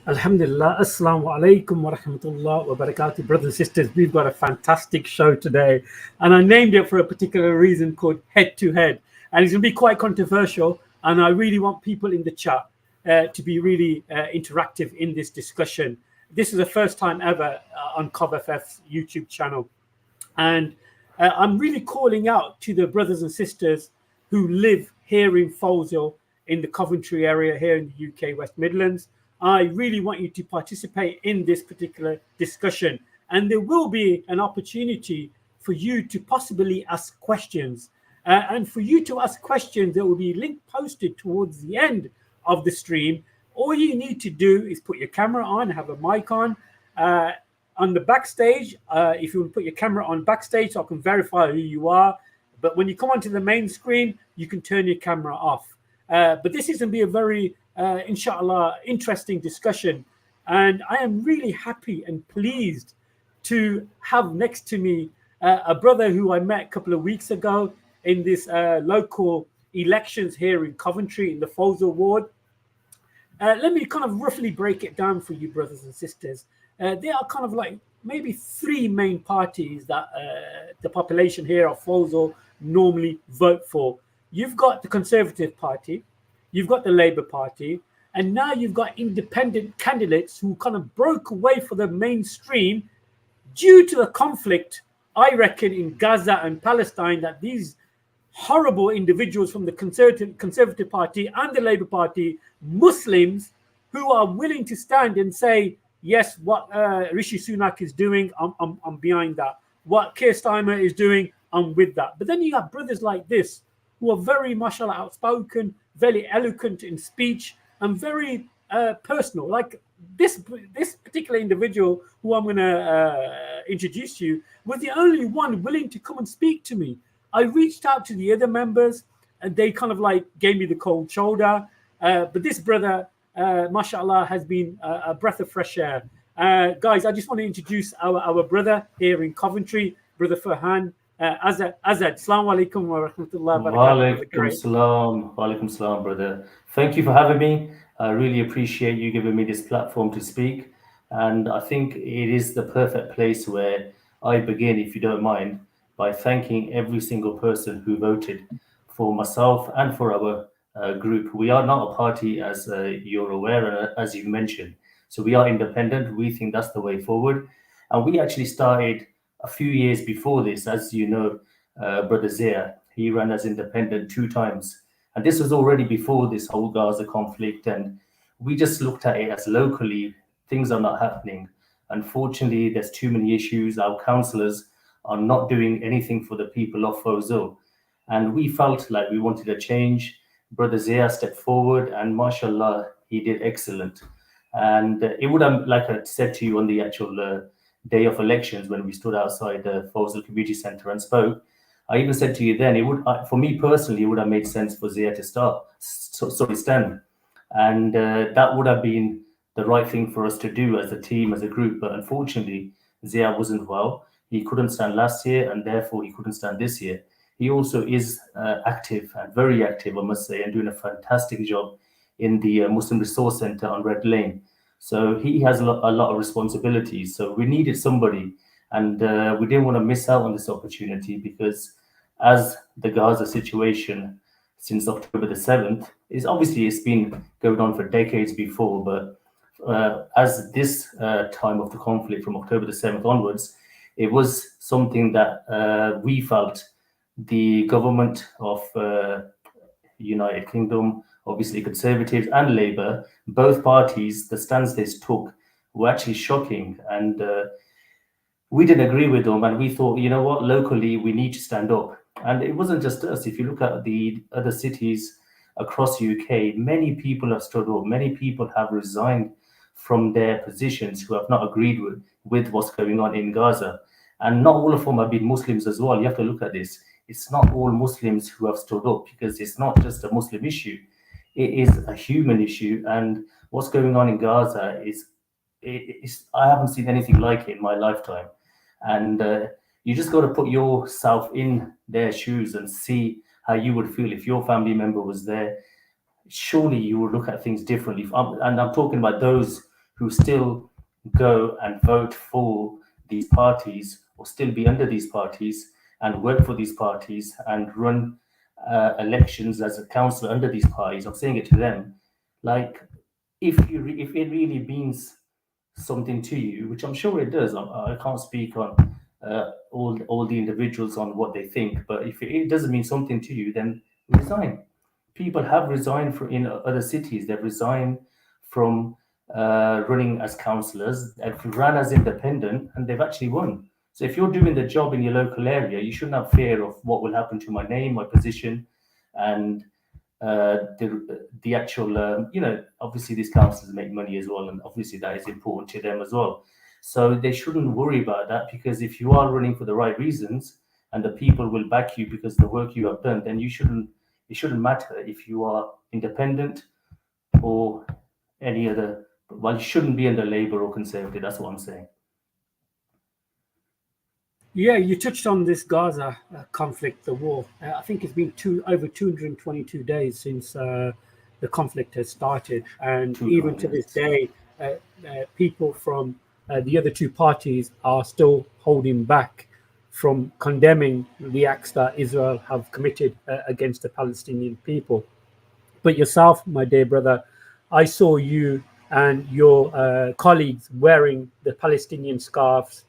Alhamdulillah. Assalamu alaikum wa rahmatullah wa barakatuh. Brothers and sisters, we've got a fantastic show today. And I named it for a particular reason called Head to Head. And it's going to be quite controversial. And I really want people in the chat to be really interactive in this discussion. This is the first time ever on CovFF's YouTube channel. And I'm really calling out to the brothers and sisters who live here in Foleshill, in the Coventry area, here in the UK West Midlands. I really want you to participate in this particular discussion. And there will be an opportunity for you to possibly ask questions. And for you to ask questions, there will be a link posted towards the end of the stream. All you need to do is put your camera on, have a mic on. On the backstage, if you want to put your camera on backstage so I can verify who you are. But when you come onto the main screen, you can turn your camera off. But this is going to be a very, inshallah, interesting discussion. And I am really happy and pleased to have next to me a brother who I met a couple of weeks ago in this local elections here in Coventry in the Foleshill ward. Let me kind of roughly break it down for you, brothers and sisters. There are kind of like maybe three main parties that the population here of Foleshill normally vote for. You've got the Conservative Party, you've got the Labour Party, and now you've got independent candidates who kind of broke away for the mainstream due to a conflict, I reckon, in Gaza and Palestine, that these horrible individuals from the Conservative Party and the Labour Party, Muslims, who are willing to stand and say, yes, what Rishi Sunak is doing, I'm behind that. What Keir Starmer is doing, I'm with that. But then you have brothers like this who are very, mashallah, outspoken, very eloquent in speech, and very personal. Like this particular individual who I'm going to introduce you was the only one willing to come and speak to me. I reached out to the other members, and they kind of like gave me the cold shoulder. But this brother, mashallah, has been a breath of fresh air. Guys, I just want to introduce our brother here in Coventry, Brother Ferhan Azad. Assalamu alaikum wa rahmatullahi wa barakatuh. Wa alaikum salam, brother. Thank you for having me. I really appreciate you giving me this platform to speak. And I think it is the perfect place where I begin, if you don't mind, by thanking every single person who voted for myself and for our group. We are not a party, as you're aware, and as you mentioned. So we are independent. We think that's the way forward. And we actually started a few years before this. As you know, Brother Zia, he ran as independent 2 times. And this was already before this whole Gaza conflict. And we just looked at it as locally, things are not happening. Unfortunately, there's too many issues. Our councillors are not doing anything for the people of Foleshill. And we felt like we wanted a change. Brother Zia stepped forward, and mashallah, he did excellent. And it would have, like I said to you on the actual day of elections, when we stood outside the Foleshill Community Centre and spoke, I even said to you then, it would, for me personally, it would have made sense for Zia to stand. And that would have been the right thing for us to do as a team, as a group. But unfortunately, Zia wasn't well. He couldn't stand last year, and therefore he couldn't stand this year. He also is active, and very active, I must say, and doing a fantastic job in the Muslim Resource Centre on Red Lane. So he has a lot of responsibilities. So we needed somebody, and we didn't want to miss out on this opportunity, because as the Gaza situation since October the 7th, it's been going on for decades before, but as this time of the conflict from October the 7th onwards, it was something that we felt the government of United Kingdom, obviously Conservatives and Labour, both parties, the stance they took were actually shocking. And we didn't agree with them. And we thought, you know what, locally, we need to stand up. And it wasn't just us. If you look at the other cities across UK, many people have stood up. Many people have resigned from their positions who have not agreed with what's going on in Gaza. And not all of them have been Muslims as well. You have to look at this. It's not all Muslims who have stood up, because it's not just a Muslim issue. It is a human issue. And what's going on in Gaza I haven't seen anything like it in my lifetime. And you just got to put yourself in their shoes and see how you would feel if your family member was there. Surely you would look at things differently. And I'm talking about those who still go and vote for these parties or still be under these parties and work for these parties and run elections as a councillor under these parties. I'm saying it to them, like, if it really means something to you, which I'm sure it does. I can't speak on all the individuals on what they think, but if it doesn't mean something to you, then resign. People have resigned in other cities. They've resigned from running as councillors. They've run as independent, and they've actually won. So if you're doing the job in your local area, you shouldn't have fear of what will happen to my name, my position, and the actual, obviously these councillors make money as well, and obviously that is important to them as well. So they shouldn't worry about that, because if you are running for the right reasons and the people will back you because of the work you have done, then it shouldn't matter if you are independent or any other. Well, you shouldn't be under Labour or Conservative. That's what I'm saying. Yeah, you touched on this Gaza conflict, the war. I think it's been over 222 days since the conflict has started, and even to this day, people from the other two parties are still holding back from condemning the acts that Israel have committed against the Palestinian people. But yourself, my dear brother, I saw you and your colleagues wearing the Palestinian scarves,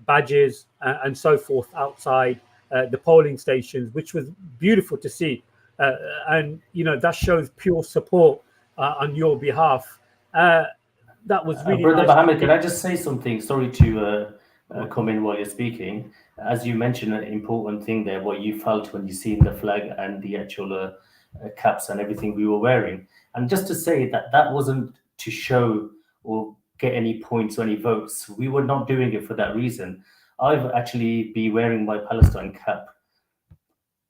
badges, and so forth outside the polling stations, which was beautiful to see. And, that shows pure support on your behalf. That was really Brother nice. Mohammed, can I just say something? Sorry to come in while you're speaking. As you mentioned, an important thing there, what you felt when you seen the flag and the actual caps and everything we were wearing. And just to say that wasn't to show or get any points or any votes. We were not doing it for that reason. I've actually been wearing my Palestine cap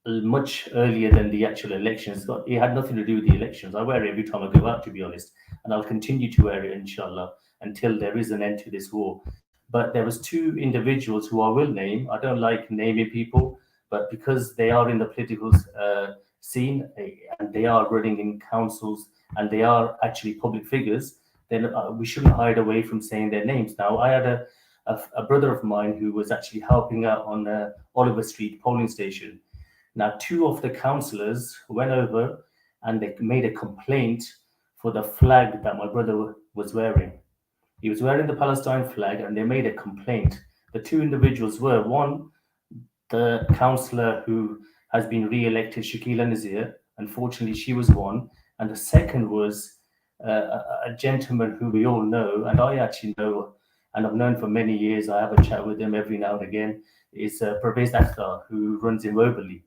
much earlier than the actual elections. It had nothing to do with the elections. I wear it every time I go out, to be honest, and I'll continue to wear it, inshallah, until there is an end to this war. But there was two individuals who I will name. I don't like naming people, but because they are in the political scene and they are running in councils and they are actually public figures, then we shouldn't hide away from saying their names. Now, I had a brother of mine who was actually helping out on Oliver Street polling station. Now, two of the councillors went over and they made a complaint for the flag that my brother was wearing. He was wearing the Palestine flag and they made a complaint. The two individuals were, one, the councillor who has been re-elected, Shakila Nazir. Unfortunately, she was one. And the second was a gentleman who we all know, and I actually know, and I've known for many years. I have a chat with him every now and again. Is Pervez Akhtar, who runs in Moberly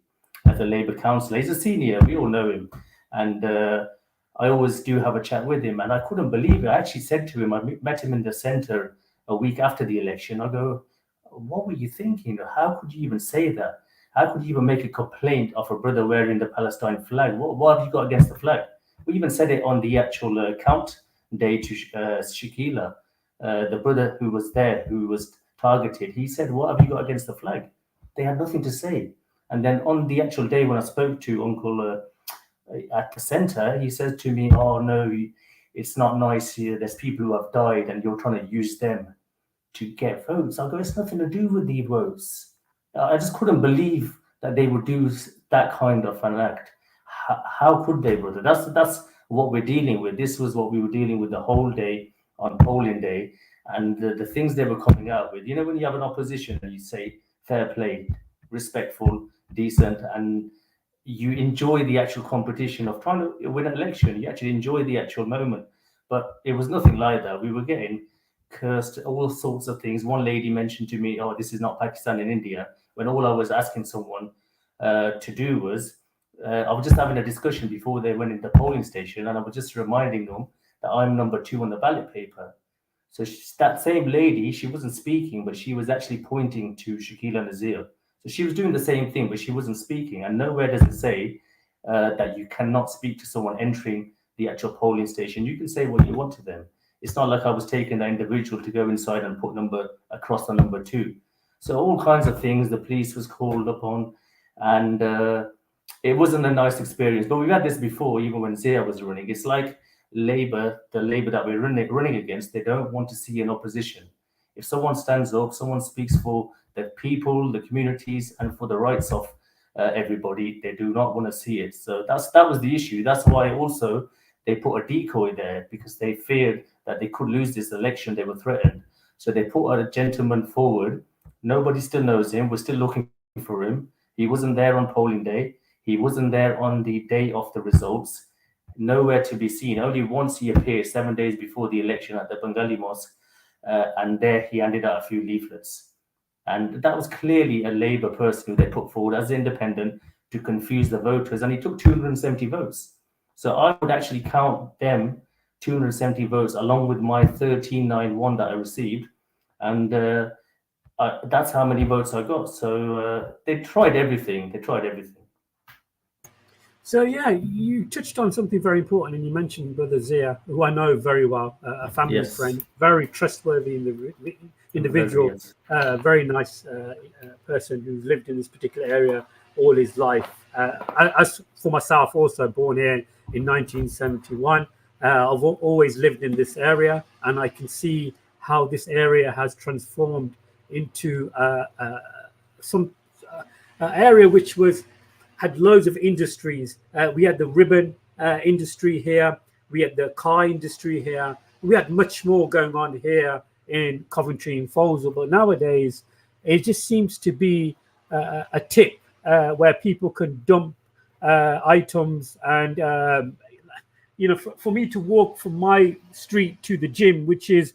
as a Labour councillor. He's a senior, we all know him. And I always do have a chat with him. And I couldn't believe it. I actually said to him, I met him in the centre a week after the election. I go, what were you thinking? How could you even say that? How could you even make a complaint of a brother wearing the Palestine flag? What have you got against the flag? We even said it on the actual count day to Shakila, the brother who was there, who was targeted. He said, what have you got against the flag? They had nothing to say. And then on the actual day when I spoke to Uncle at the centre, he said to me, oh no, it's not nice here. There's people who have died and you're trying to use them to get votes. I go, it's nothing to do with the votes. I just couldn't believe that they would do that kind of an act. How could they, brother? That's what we're dealing with. This was what we were dealing with the whole day on polling day. And the things they were coming out with. When you have an opposition and you say fair play, respectful, decent, and you enjoy the actual competition of trying to win an election. You actually enjoy the actual moment. But it was nothing like that. We were getting cursed, all sorts of things. One lady mentioned to me, oh, this is not Pakistan and India, when all I was asking someone to do was, I was just having a discussion before they went into the polling station, and I was just reminding them that I'm number 2 on the ballot paper. So that same lady, she wasn't speaking, but she was actually pointing to Shakila Nazir. So she was doing the same thing, but she wasn't speaking. And nowhere does it say that you cannot speak to someone entering the actual polling station. You can say what you want to them. It's not like I was taking that individual to go inside and put number across the number 2. So all kinds of things. The police was called upon, and it wasn't a nice experience. But we've had this before, even when Zia was running. It's like Labour, the Labour that we're running against, they don't want to see an opposition. If someone stands up, someone speaks for the people, the communities, and for the rights of everybody, they do not want to see it. So that was the issue. That's why also they put a decoy there, because they feared that they could lose this election. They were threatened. So they put a gentleman forward. Nobody still knows him. We're still looking for him. He wasn't there on polling day. He wasn't there on the day of the results. Nowhere to be seen. Only once he appeared 7 days before the election at the Bengali mosque, and there he handed out a few leaflets. And that was clearly a Labour person who they put forward as independent to confuse the voters, and he took 270 votes. So I would actually count them 270 votes along with my 1391 that I received, and that's how many votes I got. So they tried everything. They tried everything. So yeah, you touched on something very important, and you mentioned Brother Zia, who I know very well, a family Yes. friend, very trustworthy individual, Yes. very nice person who's lived in this particular area all his life. As for myself, also born here in 1971, I've always lived in this area, and I can see how this area has transformed into some area which had loads of industries. We had the ribbon industry here. We had the car industry here. We had much more going on here in Coventry and Foleshill. But nowadays, it just seems to be a tip where people can dump items. And, for me to walk from my street to the gym, which is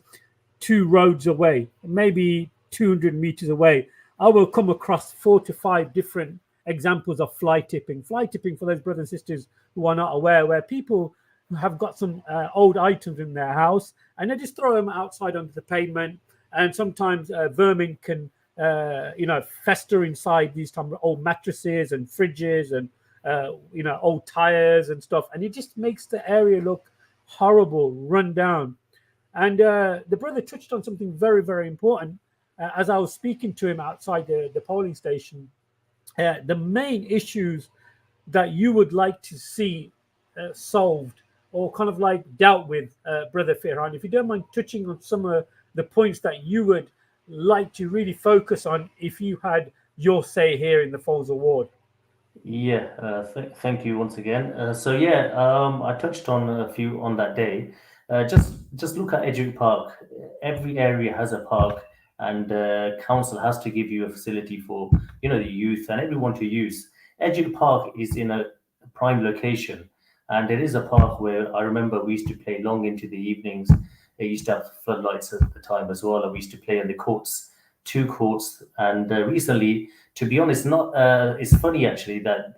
2 roads away, maybe 200 meters away, I will come across 4 to 5 different examples of fly tipping. Fly tipping, for those brothers and sisters who are not aware, where people have got some old items in their house and they just throw them outside onto the pavement. And sometimes vermin can, fester inside these old mattresses and fridges and, old tires and stuff. And it just makes the area look horrible, run down. And the brother touched on something very, very important as I was speaking to him outside the polling station. The main issues that you would like to see solved or kind of like dealt with, Brother Ferhan, if you don't mind touching on some of the points that you would like to really focus on if you had your say here in the Foleshill ward. Yeah, thank you once again. I touched on a few on that day. Just look at Edgewick Park. Every area has a park, and council has to give you a facility for the youth and everyone to use. Edgewick Park is in a prime location, and it is a park where I remember we used to play long into the evenings. They used to have floodlights at the time as well, and we used to play in the courts, 2 courts. And recently, to be honest, not it's funny actually that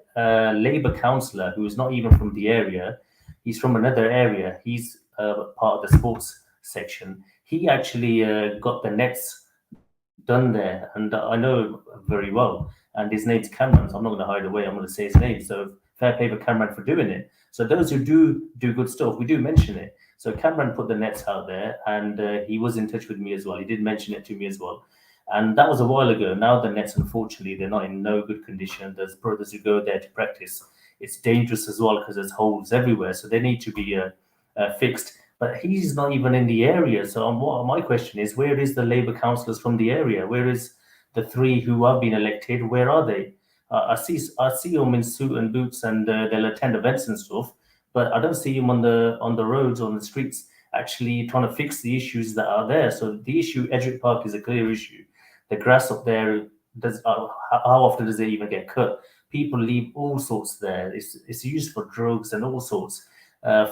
Labour councillor who is not even from the area, he's from another area. He's part of the sports section. He actually got the nets done there, and I know very well. And his name's Cameron. So I'm not going to hide away. I'm going to say his name. So fair play for Cameron for doing it. So those who do good stuff, we do mention it. So Cameron put the nets out there, and he was in touch with me as well. He did mention it to me as well. And that was a while ago. Now the nets, unfortunately, they're not in no good condition. There's brothers who go there to practice. It's dangerous as well because there's holes everywhere. So they need to be fixed. But he's not even in the area. So my question is, where is the Labour councillors from the area? Where is the 3 who have been elected? Where are they? I see them in suit and boots, and they'll attend events and stuff. But I don't see them on the roads, on the streets, actually trying to fix the issues that are there. So the issue, Edgewick Park, is a clear issue. The grass up there, how often does it even get cut? People leave all sorts there. It's used for drugs and all sorts.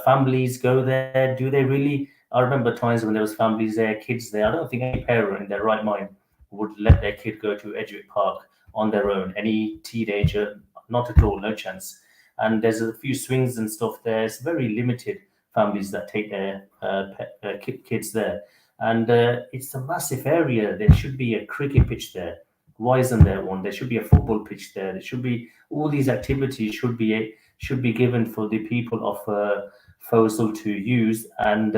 Families go there. Do they really? I remember times when there was families there, kids there. I don't think any parent in their right mind would let their kid go to Edgewick Park on their own. Any teenager, not at all, no chance. And there's a few swings and stuff there. It's very limited families that take their kids there. And it's a massive area. There should be a cricket pitch there. Why isn't there one? There should be a football pitch there. There should be all these activities should be given for the people of Foleshill to use. And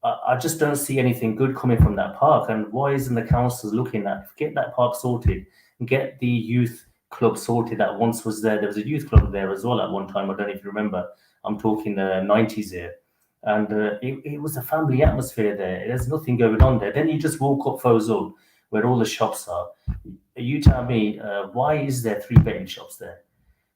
I just don't see anything good coming from that park. And why isn't the council looking at get that park sorted and get the youth club sorted that once was there? There was a youth club there as well at one time. I don't know if you remember. I'm talking the 90s here. and it was a family atmosphere there. There's nothing going on there. Then you just walk up Foleshill, where all the shops are. You tell me, why is there three betting shops there?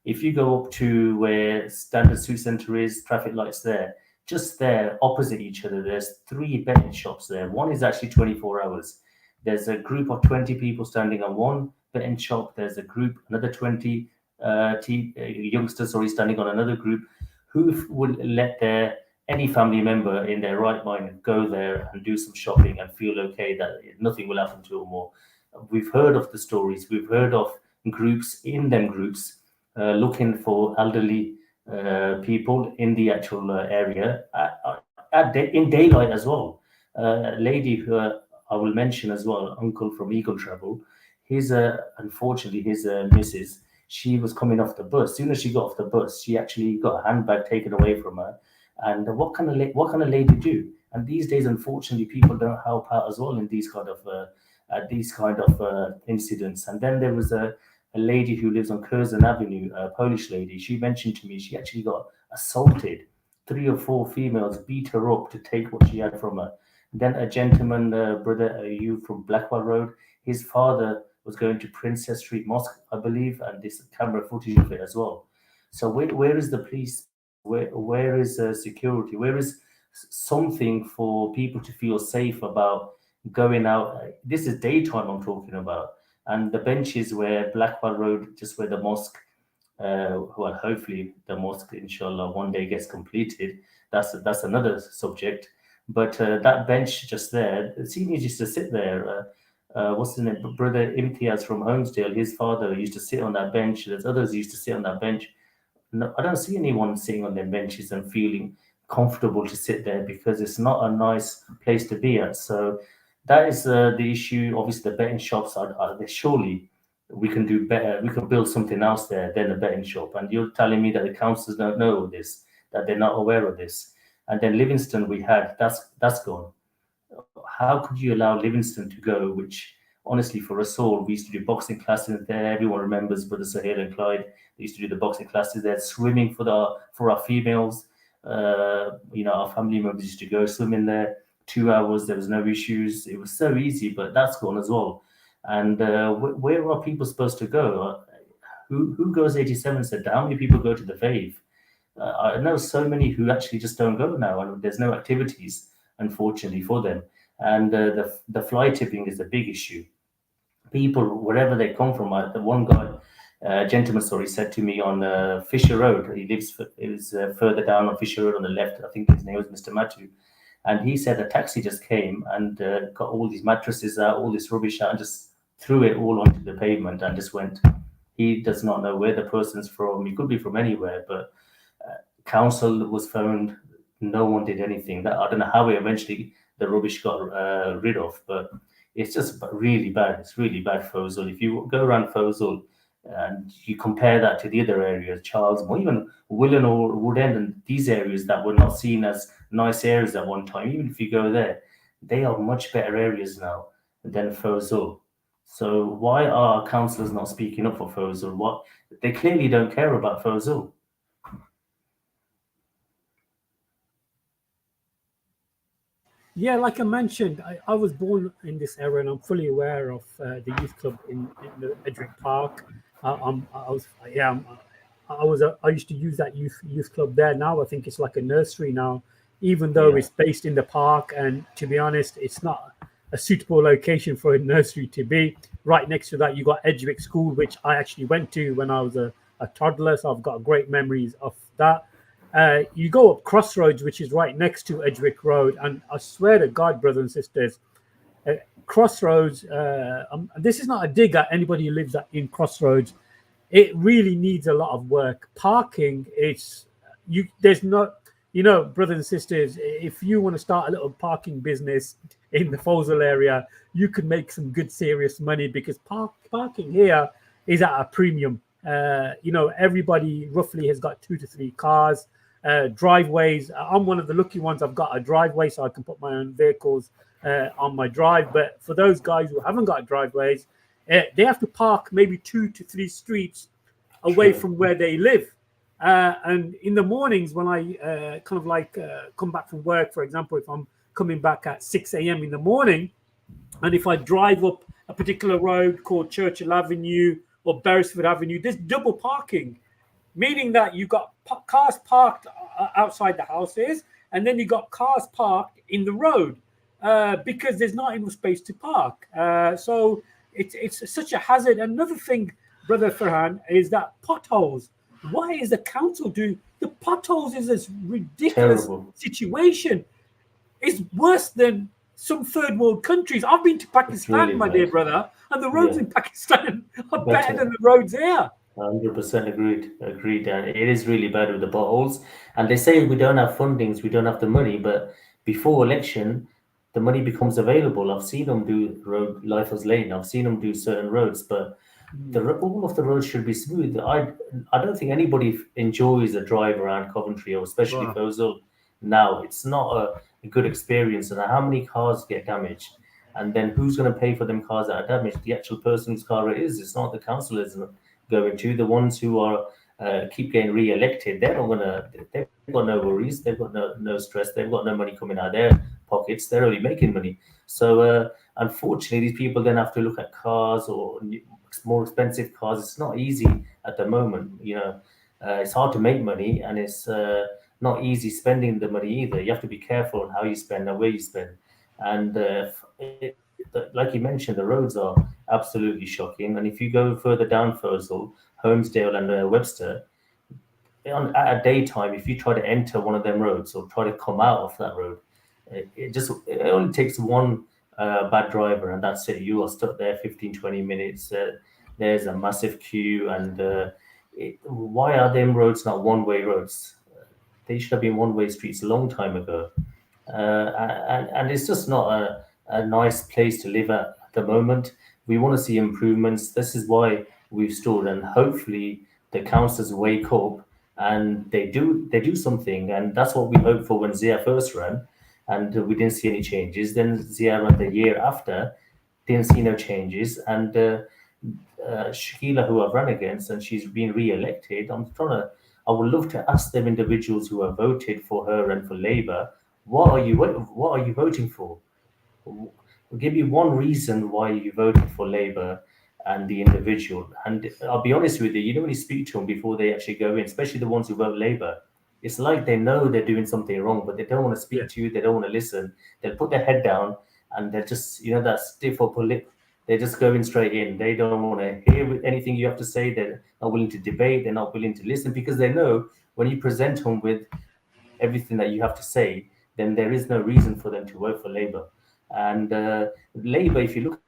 If you go up to where Standard Suit Centre is, traffic lights there, just there opposite each other, there's three betting shops there. One is actually 24 hours. There's a group of 20 people standing on one betting shop. There's a group, another 20 youngsters, sorry, standing on another group. Who would let any family member in their right mind go there and do some shopping and feel okay that nothing will happen to them? Or we've heard of the stories. We've heard of groups in them groups looking for elderly people in the actual area in daylight as well. A lady who I will mention as well, uncle from Eagle Travel, his unfortunately his missus, she was coming off the bus. As soon as she got off the bus, she actually got a handbag taken away from her. And what kind of lady do? And these days, unfortunately, people don't help out as well in these kind of incidents. And then there was a lady who lives on Curzon Avenue, a Polish lady. She mentioned to me she actually got assaulted. Three or four females beat her up to take what she had from her. Then a gentleman, brother, you from Blackwell Road, his father was going to Princess Street Mosque, I believe, and this camera footage of it as well. So where is the police? Where is security? Where is something for people to feel safe about going out? This is daytime I'm talking about, and the benches where Blackwell Road, just where the mosque. Well, hopefully the mosque, inshallah, one day gets completed. That's another subject. But that bench just there, the seniors used to sit there. What's his name? Brother Imtiaz from Holmesdale, his father used to sit on that bench. There's others who used to sit on that bench. No, I don't see anyone sitting on their benches and feeling comfortable to sit there because it's not a nice place to be at. So that is the issue. Obviously, the betting shops are there. Surely we can do better. We can build something else there than a betting shop. And you're telling me that the councils don't know this, that they're not aware of this. And then Livingston, we had that's gone. How could you allow Livingston to go? Which honestly, for us all, we used to do boxing classes there. Everyone remembers Brother Sahil and Clyde. They used to do the boxing classes there. Swimming for our females. Our family members used to go swimming there. 2 hours, there was no issues. It was so easy, but that's gone as well. And where are people supposed to go? Who goes 87 said, how many people go to the Fave? I know so many who actually just don't go now, and there's no activities, unfortunately, for them. And the fly tipping is a big issue. People, wherever they come from, the one guy, gentleman, sorry, said to me on Fisher Road, he lives further down on Fisher Road on the left, I think his name was Mr. Matthew, and he said a taxi just came and got all these mattresses out, all this rubbish out, and just threw it all onto the pavement and just went. He does not know where the person's from. He could be from anywhere, but council was phoned. No one did anything. I don't know how eventually the rubbish got rid of, but it's just really bad. It's really bad, Foleshill. If you go around Foleshill and you compare that to the other areas, Charlesmore, even Willen or Woodend, and these areas that were not seen as nice areas at one time, even if you go there, they are much better areas now than Foleshill. So why are councillors not speaking up for Foleshill? What they clearly don't care about Foleshill. Yeah, like I mentioned, I was born in this era, and I'm fully aware of the youth club in the Edric Park. I used to use that youth club there. Now I think it's like a nursery now, even though it's based in the park. And to be honest, it's not a suitable location for a nursery to be. Right next to that, you got Edric School, which I actually went to when I was a toddler. So I've got great memories of that. You go up Crossroads, which is right next to Edric Road, and I swear to God, brothers and sisters, Crossroads. This is not a dig at anybody who lives in Crossroads. It really needs a lot of work. Parking, there's not, brothers and sisters. If you want to start a little parking business in the Foleshill area, you can make some good, serious money because parking here is at a premium. Everybody roughly has got 2 to 3 cars. Driveways. I'm one of the lucky ones. I've got a driveway, so I can put my own vehicles on my drive. But for those guys who haven't got driveways, they have to park maybe 2 to 3 streets away from where they live. And in the mornings when I kind of like come back from work, for example, if I'm coming back at 6 a.m. in the morning, and if I drive up a particular road called Churchill Avenue or Beresford Avenue, there's double parking, meaning that you got cars parked outside the houses, and then you got cars parked in the road because there's not enough space to park. So it's such a hazard. Another thing, brother Farhan, is that potholes. Why is the council doing the potholes? Is this ridiculous Terrible. situation? It's worse than some third world countries. I've been to It's really Pakistan, my dear bad. brother, and the roads Yeah, in Pakistan are better than better. the roads here. 100% agreed. Agreed. And it is really bad with the potholes. And they say we don't have fundings, we don't have the money, but before election, the money becomes available. I've seen them do road Lifers Lane. I've seen them do certain roads, but all of the roads should be smooth. I don't think anybody enjoys a drive around Coventry or especially Wow. Foleshill now. It's not a good experience. And how many cars get damaged? And then who's going to pay for them cars that are damaged? The actual person whose car it is. It's not the council, isn't it? Going to the ones who are keep getting re-elected. They're not gonna. They've got no worries. They've got no stress. They've got no money coming out of their pockets. They're only making money. So unfortunately, these people then have to look at cars or more expensive cars. It's not easy at the moment. It's hard to make money, and it's not easy spending the money either. You have to be careful on how you spend and where you spend. And like you mentioned, the roads are absolutely shocking. And if you go further down Foleshill, Holmesdale, and Webster, at a daytime, if you try to enter one of them roads or try to come out of that road, it only takes one bad driver, and that's it. You are stuck there 15, 20 minutes. There's a massive queue, and why are them roads not one-way roads? They should have been one-way streets a long time ago. And it's just not a nice place to live at the moment. We want to see improvements. This is why we've stood, and hopefully the councillors wake up and they do something, and that's what we hoped for when Zia first ran, and we didn't see any changes. Then Zia ran the year after, didn't see no changes, and Shakila, who I've run against, and she's been re-elected. I would love to ask them individuals who have voted for her and for Labour, what are you voting for? Give me one reason why you voted for Labour and the individual. And I'll be honest with you, you don't really speak to them before they actually go in, especially the ones who vote Labour. It's like they know they're doing something wrong, but they don't want to Yeah. speak to you. They don't want to listen. They'll put their head down and they're just, that stiff upper lip. They're just going straight in. They don't want to hear anything you have to say. They're not willing to debate. They're not willing to listen because they know when you present them with everything that you have to say, then there is no reason for them to vote for Labour. And Labour, if you look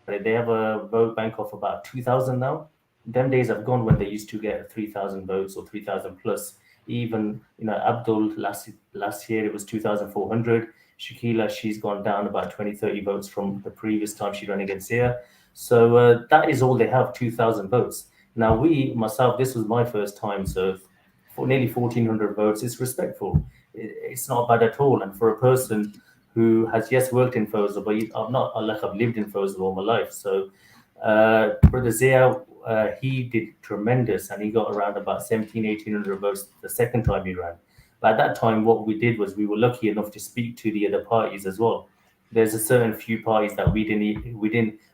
at it, they have a vote bank of about 2,000 now. Them days have gone when they used to get 3,000 votes or 3,000 plus. Even Abdul last year it was 2,400. Shakila, she's gone down about 20, 30 votes from the previous time she ran against here. So that is all they have, 2,000 votes. Now myself, this was my first time, so for nearly 1,400 votes, it's respectful. It's not bad at all. And for a person who has yes worked in Foleshill, but I'm not like I've lived in Foleshill all my life. So Brother Zia, he did tremendous, and he got around about 17, 1,800 votes the second time he ran. But at that time, what we did was we were lucky enough to speak to the other parties as well. There's a certain few parties that we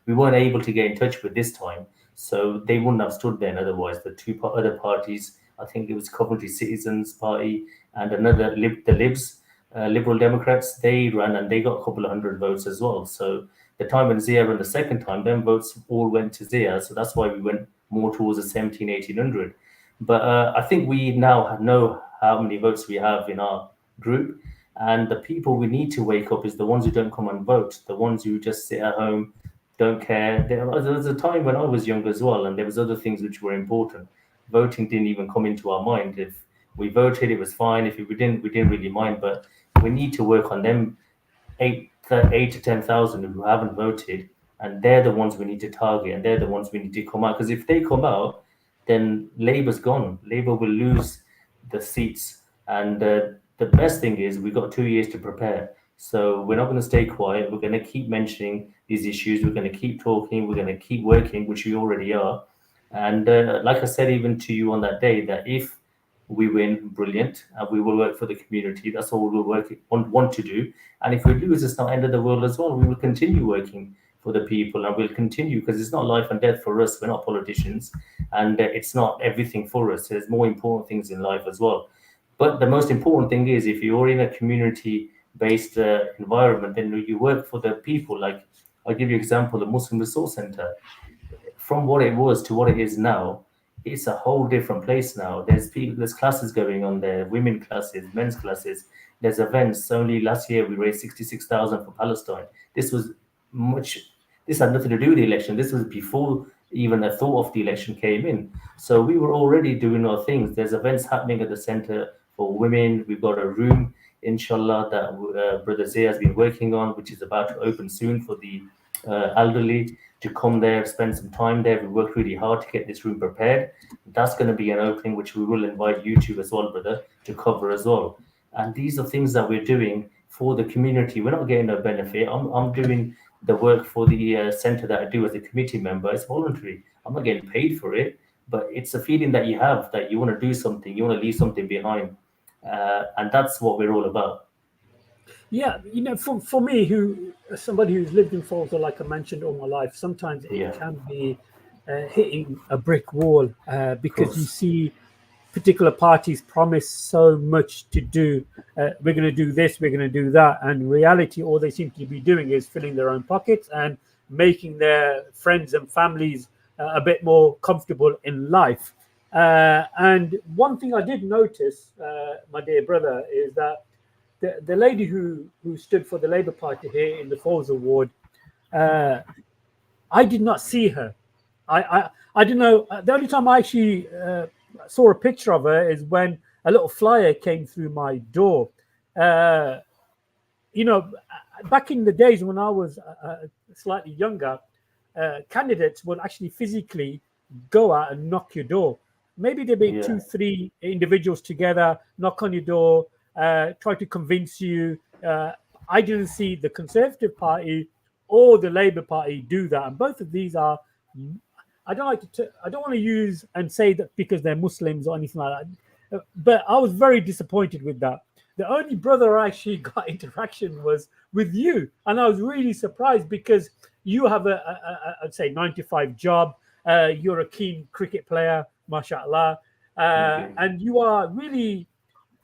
weren't able to get in touch with this time, so they wouldn't have stood then. Otherwise, the two other parties, I think it was Coventry Citizens Party and another the Libs, Liberal Democrats, they ran and they got a couple of hundred votes as well. So the time when Zia ran the second time, then votes all went to Zia. So that's why we went more towards the 17, 1,800. But I think we now know how many votes we have in our group. And the people we need to wake up is the ones who don't come and vote, the ones who just sit at home, don't care. There was a time when I was young as well, and there was other things which were important. Voting didn't even come into our mind. If we voted, it was fine. If we didn't really mind. But we need to work on them 8 to 10,000 who haven't voted, and they're the ones we need to target, and they're the ones we need to come out. Because if they come out, then Labour's gone. Labour will lose the seats, and the best thing is we've got 2 years to prepare. So we're not going to stay quiet. We're going to keep mentioning these issues. We're going to keep talking. We're going to keep working, which we already are. And like I said, even to you on that day, that if we win, brilliant, and we will work for the community. That's all we will want to do. And if we lose, it's not end of the world as well. We will continue working for the people, and we'll continue, because it's not life and death for us. We're not politicians, and it's not everything for us. There's more important things in life as well. But the most important thing is, if you're in a community-based environment, then you work for the people. Like, I'll give you an example: the Muslim Resource Center, from what it was to what it is now, it's a whole different place now. There's people, there's classes going on there, women classes, men's classes. There's events. Only last year we raised 66,000 for Palestine. This was much. This had nothing to do with the election. This was before even a thought of the election came in. So we were already doing our things. There's events happening at the center for women. We've got a room, inshallah, that Brother Zia has been working on, which is about to open soon for the elderly to come there, spend some time there. We worked really hard to get this room prepared. That's going to be an opening which we will invite you to as well, brother, to cover as well. And these are things that we're doing for the community. We're not getting a benefit. I'm doing the work for the center that I do as a committee member. It's voluntary. I'm not getting paid for it, but it's a feeling that you have, that you want to do something, you want to leave something behind. And that's what we're all about. Yeah, for me, somebody who's lived in Foleshill, like I mentioned, all my life, sometimes Yeah. it can be hitting a brick wall because you see particular parties promise so much to do. We're going to do this, we're going to do that, and in reality, all they seem to be doing is filling their own pockets and making their friends and families a bit more comfortable in life. And one thing I did notice, my dear brother, is that the lady who stood for the Labour Party here in the Foleshill ward, I did not see her. I didn't know. The only time I actually saw a picture of her is when a little flyer came through my door. Back in the days when I was slightly younger, candidates would actually physically go out and knock your door. Maybe there'd be 2-3 individuals together, knock on your door, try to convince you. I didn't see the Conservative Party or the Labour Party do that, and both of these are. I don't want to use and say that because they're Muslims or anything like that, but I was very disappointed with that. The only brother I actually got interaction was with you, and I was really surprised because you have I'd say 9-to-5 job. You're a keen cricket player, mashallah, and you are really.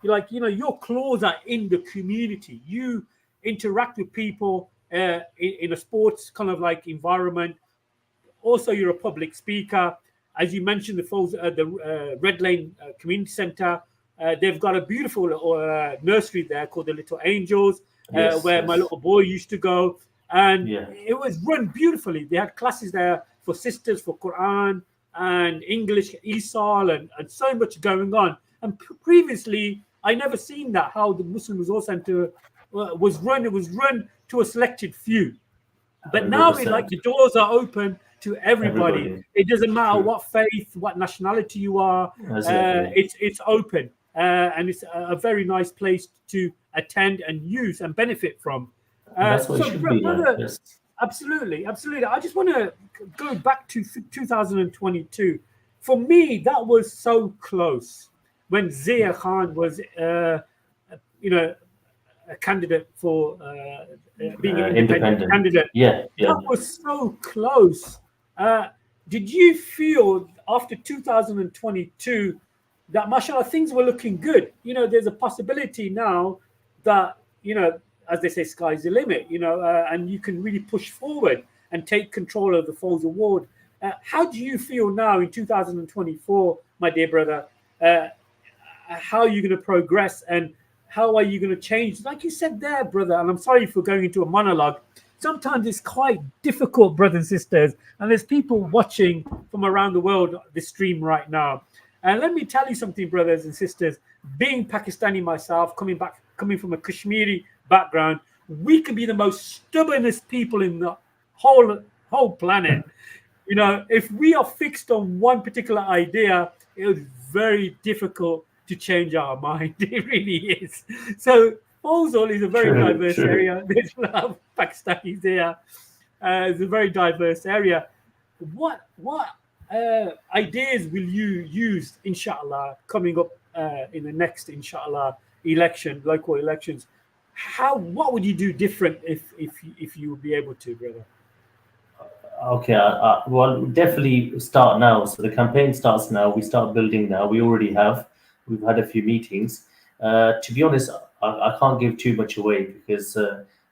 Your claws are in the community. You interact with people in a sports kind of like environment. Also, you're a public speaker. As you mentioned, the Red Lane Community Centre, they've got a beautiful nursery there called the Little Angels, where my little boy used to go. And it was run beautifully. They had classes there for sisters, for Quran and English, ESOL, and so much going on. And previously, I never seen that, how the Muslim Resource Centre was run. It was run to a selected few. But 100%. Now it's like the doors are open to everybody. It doesn't matter what faith, what nationality you are. It's open. And it's a very nice place to attend and use and benefit from. That's what it should be. Yes. Absolutely. I just want to go back to 2022. For me, that was so close. When Zia Khan was, a candidate for being an independent candidate. That was so close. Did you feel after 2022 that, mashallah, things were looking good? There's a possibility now that, as they say, sky's the limit, and you can really push forward and take control of the Foleshill ward. How do you feel now in 2024, my dear brother? How are you going to progress and how are you going to change? Like you said there, brother, and I'm sorry for going into a monologue. Sometimes it's quite difficult, brothers and sisters, and there's people watching from around the world this stream right now. And let me tell you something, brothers and sisters, being Pakistani myself, coming from a Kashmiri background, we can be the most stubbornest people in the whole planet. If we are fixed on one particular idea, it was very difficult to change our mind. It really is. So Foleshill is a very diverse area. There's a lot of Pakistanis there. It's a very diverse area. What ideas will you use, inshallah, coming up in the next, inshallah, election, local elections, what would you do different if you would be able to, brother? Okay, well, definitely start now. So the campaign starts now. We start building now. We already have. We've had a few meetings. To be honest, I can't give too much away because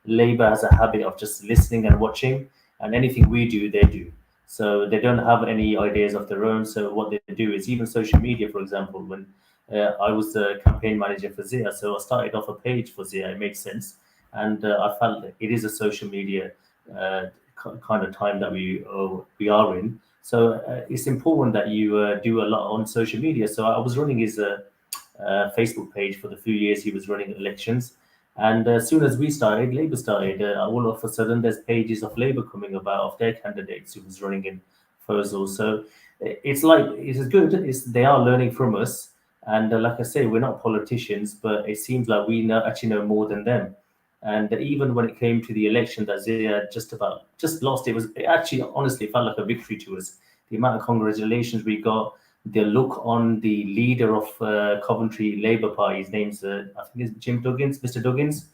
Labour has a habit of just listening and watching, and anything we do, they do. So they don't have any ideas of their own. So what they do is even social media, for example, when I was the campaign manager for Zia, so I started off a page for Zia. It makes sense, and I felt that it is a social media uh, kind of time that we are in. So it's important that you do a lot on social media. So I was running his Facebook page for the few years he was running elections. And as soon as we started, Labour started. All of a sudden, there's pages of Labour coming about of their candidates who was running in Foleshill. So it's like it's good. They are learning from us. And like I say, we're not politicians, but it seems like we actually know more than them. And even when it came to the election that Zia just lost, it actually honestly felt like a victory to us. The amount of congratulations we got, the look on the leader of Coventry Labour Party, his name's I think it's Mr. Duggins.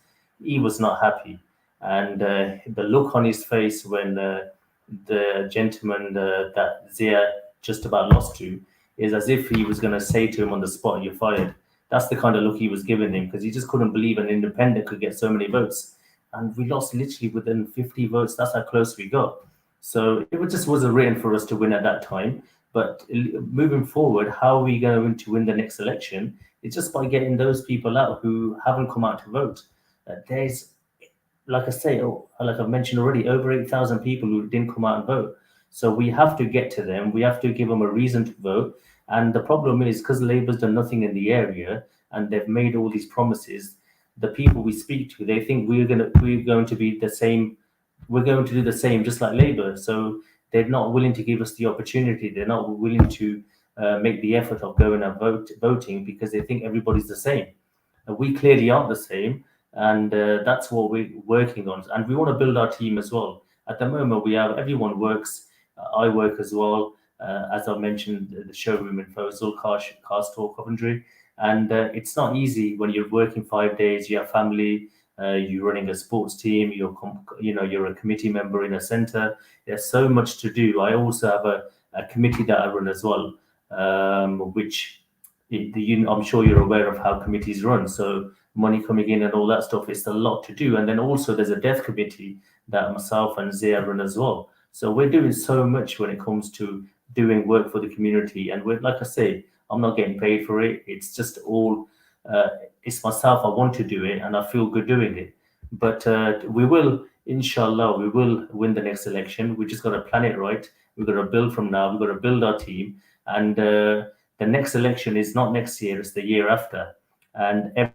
He was not happy, and the look on his face when the gentleman that Zia just about lost to is as if he was going to say to him on the spot, "You're fired." That's the kind of look he was giving him because he just couldn't believe an independent could get so many votes. And we lost literally within 50 votes. That's how close we got. So it just wasn't written for us to win at that time. But moving forward, how are we going to win the next election? It's just by getting those people out who haven't come out to vote. There's, like I say, like I've mentioned already, over 8,000 people who didn't come out and vote. So we have to get to them. We have to give them a reason to vote. And the problem is because Labour's done nothing in the area and they've made all these promises, the people we speak to, they think we're going to be the same. We're going to do the same, just like Labour. So they're not willing to give us the opportunity. They're not willing to make the effort of going and voting because they think everybody's the same. We clearly aren't the same, and that's what we're working on. And we want to build our team as well. At the moment, we have everyone works. I work as well. As I mentioned, the showroom in Foleshill, car store, Coventry, and it's not easy when you're working 5 days. You have family. You're running a sports team. You're a committee member in a centre. There's so much to do. I also have a committee that I run as well, which I'm sure you're aware of how committees run. So money coming in and all that stuff, it's a lot to do. And then also there's a death committee that myself and Zia run as well. So we're doing so much when it comes to doing work for the community. And we're, like I say, I'm not getting paid for it. It's just all, it's myself. I want to do it and I feel good doing it. But we will, inshallah, we will win the next election. We just got to plan it right. We've got to build from now. We've got to build our team. And the next election is not next year, it's the year after. And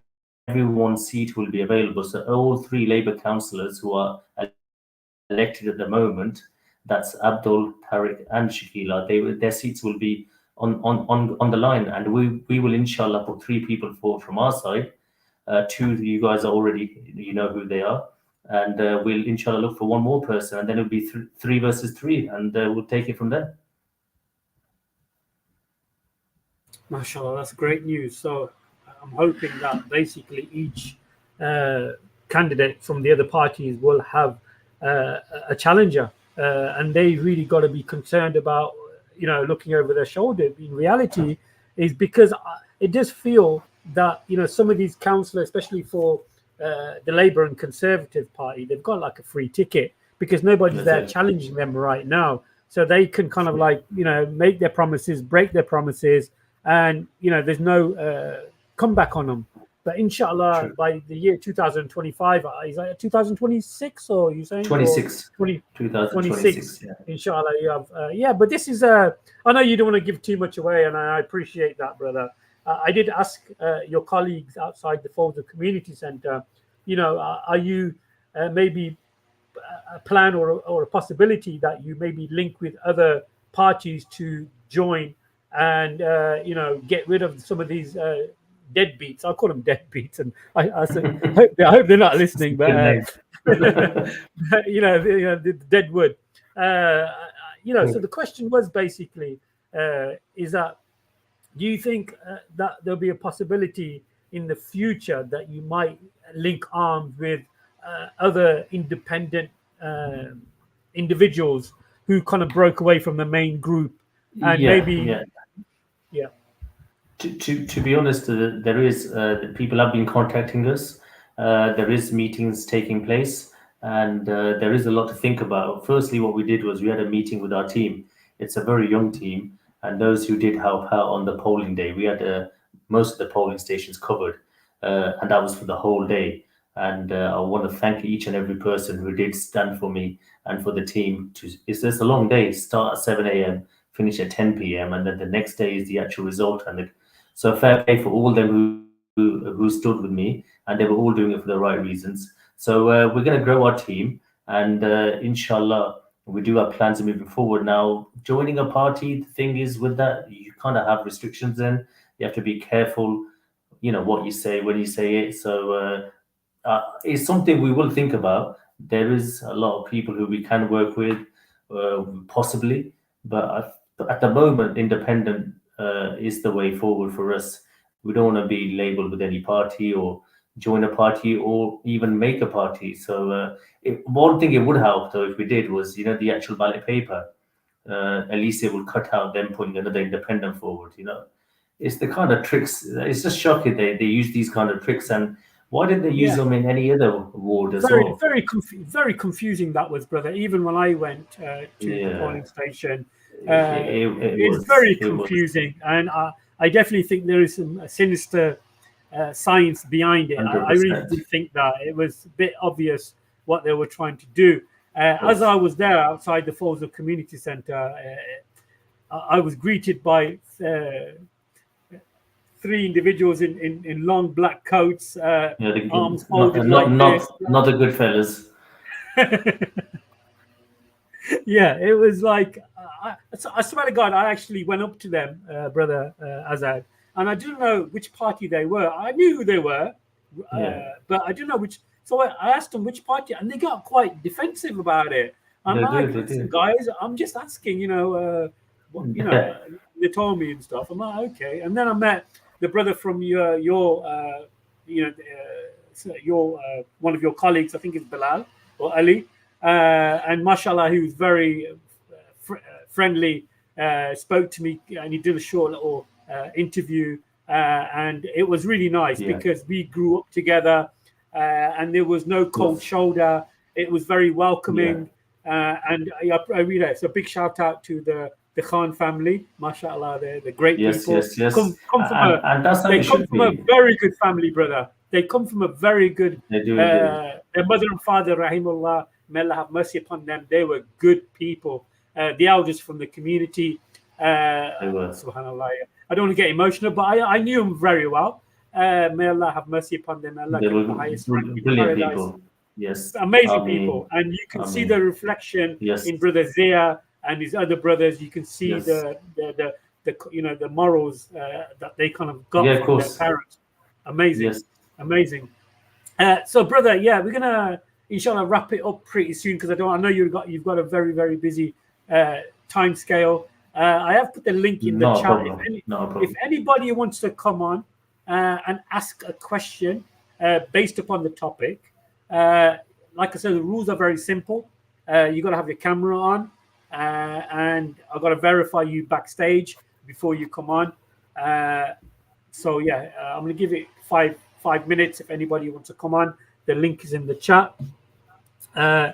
everyone's seat will be available. So all three Labour councillors who are elected at the moment, that's Abdul, Tariq, and Shakila, their seats will be on the line. And we will, inshallah, put three people forward from our side. Two, you guys are already, you know who they are. And we'll, inshallah, look for one more person. And then it'll be three versus three. And we'll take it from there. MashaAllah, that's great news. So I'm hoping that basically each candidate from the other parties will have a challenger, and they really got to be concerned about, looking over their shoulder. In reality, is because it does feel that some of these councillors, especially for the Labour and Conservative Party, they've got like a free ticket because nobody's there challenging them right now. So they can kind of make their promises, break their promises, and there's no comeback on them. But inshallah, by the year 2025, is that 2026 or you saying 26? 2026. Yeah. Inshallah, you have but this is I know you don't want to give too much away, and I appreciate that, brother. I did ask your colleagues outside the Foleshill Community Centre, are you maybe a plan or a possibility that you maybe link with other parties to join and get rid of some of these deadbeats. I'll call them deadbeats, and I hope they're not listening. But the deadwood. So the question was basically is that Do you think that there'll be a possibility in the future that you might link arms with other independent uh, individuals who kind of broke away from the main group and Yeah, maybe, yeah. yeah, To be honest, there is people have been contacting us. There is meetings taking place, and there is a lot to think about. Firstly, what we did was we had a meeting with our team. It's a very young team, and those who did help out on the polling day, we had most of the polling stations covered, and that was for the whole day. And I want to thank each and every person who did stand for me and for the team. It's just a long day. Start at 7 a.m., finish at 10 p.m., and then the next day is the actual result and the so fair play for all them who stood with me, and they were all doing it for the right reasons. So we're going to grow our team, and inshallah, we do have plans moving forward. Now, joining a party, the thing is with that, you kind of have restrictions. Then you have to be careful, what you say when you say it. So it's something we will think about. There is a lot of people who we can work with, possibly, but at the moment, independent is the way forward for us. We don't want to be labeled with any party or join a party or even make a party. So one thing it would help though if we did was the actual ballot paper. At least it will cut out them putting another independent forward. It's the kind of tricks. It's just shocking they use these kind of tricks. And why didn't they use yeah, them in any other ward as very, well? very, very confusing that was, brother. Even when I went to the Yeah, polling station, it it's was. very It was confusing, and I definitely think there is some sinister science behind it. I really 100%. do think that it was a bit obvious what they were trying to do. As Yes. I was there outside the Foleshill Community Centre, I was greeted by three individuals in long black coats, Yeah, arms not folded not like not this. not the good fellas. Yeah, it was like I swear to God, I actually went up to them, brother Azad, and I didn't know which party they were. I knew who they were, Yeah, but I didn't know which. So I asked them which party, and they got quite defensive about it. I'm they do. like, They listen, do. guys, I'm just asking, what they told me and stuff. I'm like, okay, and then I met the brother from you know, your one of your colleagues. I think it's Bilal or Ali, and mashallah, he was very friendly, spoke to me, and he did a short little interview, and it was really nice Yeah. because we grew up together, and there was no cold Yes. shoulder. It was very Yeah. welcoming, and I really so big shout out to the Khan family, mashallah, they're great Yes. people. Yes. Yes. Come from a And that's how they it come should from a be. very good family, brother. They come from a very good. They do indeed. Their mother and father, rahimullah, may Allah have mercy upon them. They were good people. The elders from the community, They were. subhanallah. I don't want to get emotional, but I knew them very well. May Allah have mercy upon them. Allah They give were them the highest rank in brilliant paradise. people. Yes. Amazing I people, mean. and you can I see the mean. reflection Yes. in brother Zia and his other brothers. You can see Yes. the morals that they kind of Yeah. got Of from their course. parents. Amazing, Yes. amazing. So, brother, yeah, we're gonna inshallah wrap it up pretty soon because I know you've got a very very busy time scale. I have put the link in the No chat. problem. No If problem. anybody wants to come on and ask a question based upon the topic, uh, like I said, the rules are very simple. You got to have your camera on, and I got to verify you backstage before you come on. Uh, so yeah, I'm gonna give it five minutes if anybody wants to come on. The link is in the chat. Uh,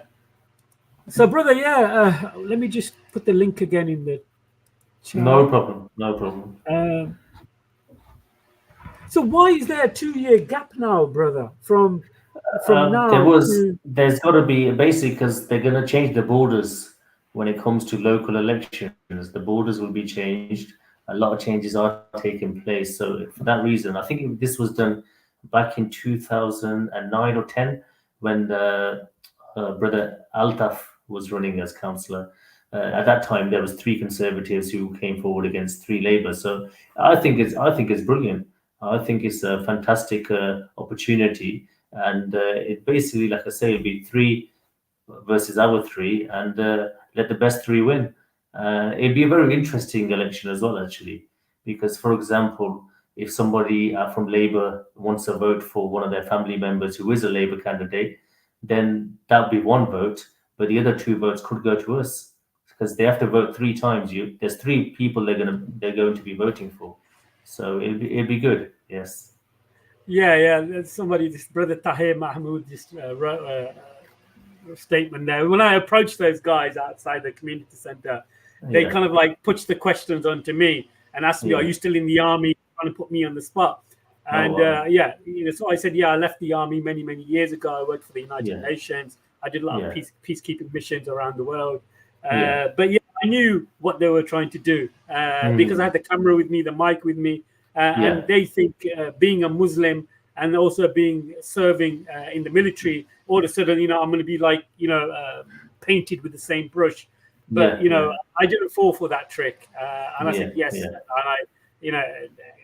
so brother, yeah, let me just put the link again in the No chat. problem. No problem. Um, so why is there a 2 year gap now, brother, from now to There's got to be basic because they're going to change the borders when it comes to local elections. The borders will be changed. A lot of changes are taking place. So for that reason, I think this was done back in 2009 or 10 when the brother Altaf was running as councillor. At that time, there was three conservatives who came forward against three Labour. So I think it's brilliant. I think it's a fantastic opportunity, and it basically, like I say, it'll be three versus our three, and let the best three win. It'd be a very interesting election as well, actually, Because, for example, if somebody from Labour wants to vote for one of their family members who is a Labour candidate, then that'd be one vote, but the other two votes could go to us because they have to vote three times. There's three people they're going to be voting for, so it'd be good. Yes. Yeah, yeah. Somebody, this brother Tahir Mahmood, just wrote a statement there. When I approached those guys outside the community center, they Yeah. kind of like pushed the questions onto me and asked me, "Are Yeah. you still in the army?" Trying to put me on the spot. Oh And wow. yeah, so I said, "Yeah, I left the army many, many years ago. I worked for the United Yeah. Nations. I did a lot of Yeah. peacekeeping missions around the world." Yeah. But yeah, I knew what they were trying to do because I Mm. had the camera with me, the mic with me, and Yeah. they think being a Muslim and also being serving in the military, all of a sudden, I'm going to be like, painted with the same brush. But Yeah. Yeah. I didn't fall for that trick, and I said Yeah. yes, Yeah. and I, you know,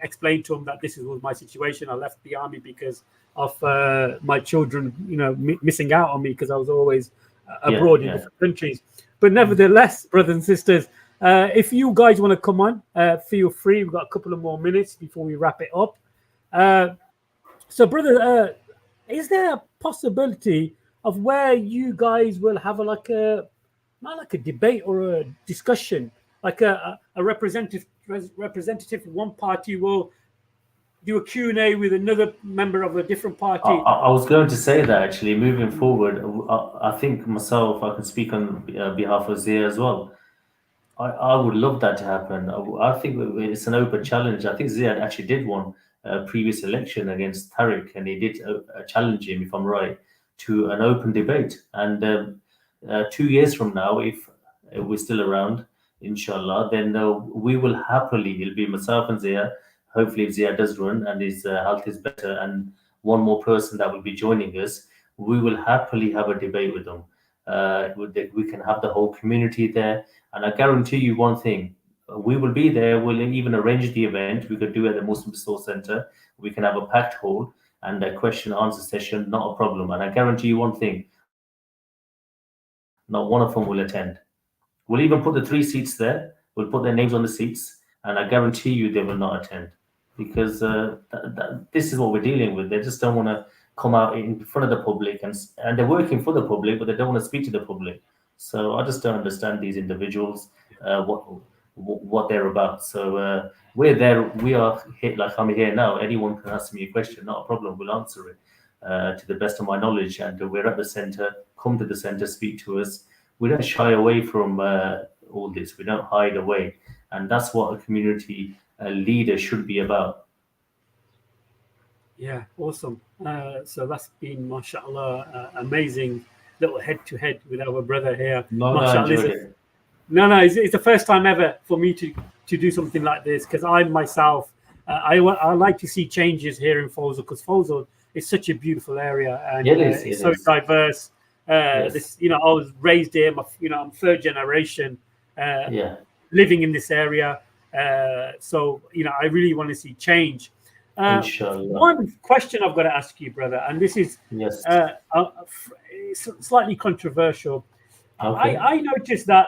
explained to him that this was my situation. I left the army because of my children, missing out on me because I was always Yeah. abroad in Yeah. different countries. But nevertheless, brothers and sisters, if you guys want to come on, feel free. We've got a couple of more minutes before we wrap it up. Uh, so, brother, is there a possibility of where you guys will have not like a debate or a discussion, like a representative from one party will do a Q&A with another member of a different party? I was going to say that actually, moving forward, I think myself, I can speak on behalf of Zia as well. I would love that to happen. I think it's an open challenge. I think Ziad actually did one previous election against Tariq, and he did challenge him, if I'm right, to an open debate. And 2 years from now, if we're still around, inshallah, then we will happily, it'll be myself and Zia. Hopefully, if Zia does run and his health is better, and one more person that will be joining us, we will happily have a debate with them. We can have the whole community there, and I guarantee you one thing: we will be there. We'll even arrange the event. We could do it at the Muslim Resource Center. We can have a packed hall and a question and answer session, not a problem. And I guarantee you one thing: not one of them will attend. We'll even put the three seats there. We'll put their names on the seats, and I guarantee you they will not attend because this is what we're dealing with. They just don't want to come out in front of the public, and they're working for the public, but they don't want to speak to the public. So I just don't understand these individuals, what they're about. So we're there. We are here, like I'm here now. Anyone can ask me a question, not a problem. We'll answer it to the best of my knowledge. And we're at the center. Come to the center, speak to us. We don't shy away from all this. We don't hide away, and that's what a community leader should be about. Yeah, awesome. So that's been, mashallah, amazing little head to head with our brother here. No, no, I Mashallah, enjoyed it. no, it's the first time ever for me to do something like this because I myself, I like to see changes here in Foleshill because Foleshill is such a beautiful area and It is. it's It so is. diverse. Yes. This, I was raised here. I'm third generation Yeah. living in this area. So, I really want to see change. Inshallah. One question I've got to ask you, brother, and this is Yes. slightly controversial. Okay. I noticed that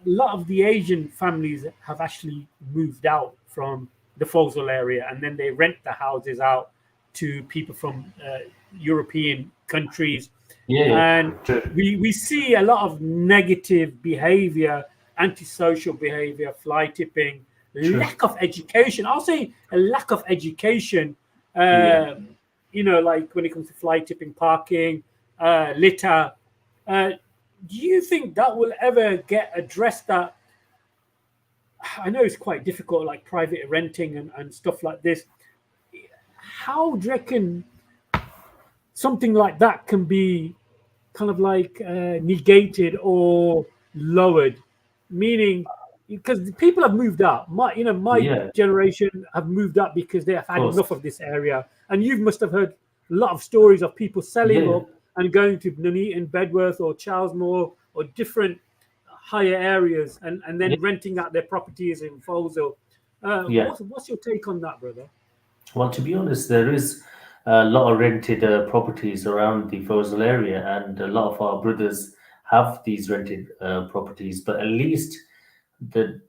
a lot of the Asian families have actually moved out from the Foleshill area and then they rent the houses out to people from European countries. Yeah. Yeah. And True. we see a lot of negative behavior, antisocial behavior, fly tipping, True. lack of education. I'll say a lack of education, Yeah. like when it comes to fly tipping, parking, litter. Do you think that will ever get addressed? That I know it's quite difficult, like private renting and stuff like this. How do you reckon something like that can be kind of like negated or lowered? Meaning, because people have moved out. My Yeah. generation have moved out because they have Of had course. enough of this area. And you must have heard a lot of stories of people selling Yeah. up and going to Nuneaton, Bedworth, or Charlesmore, or different higher areas, and Yeah. then renting out their properties in Foleshill. Yeah. What's your take on that, brother? Well, to be honest, there is a lot of rented properties around the Foleshill area, and a lot of our brothers have these rented properties. But at least the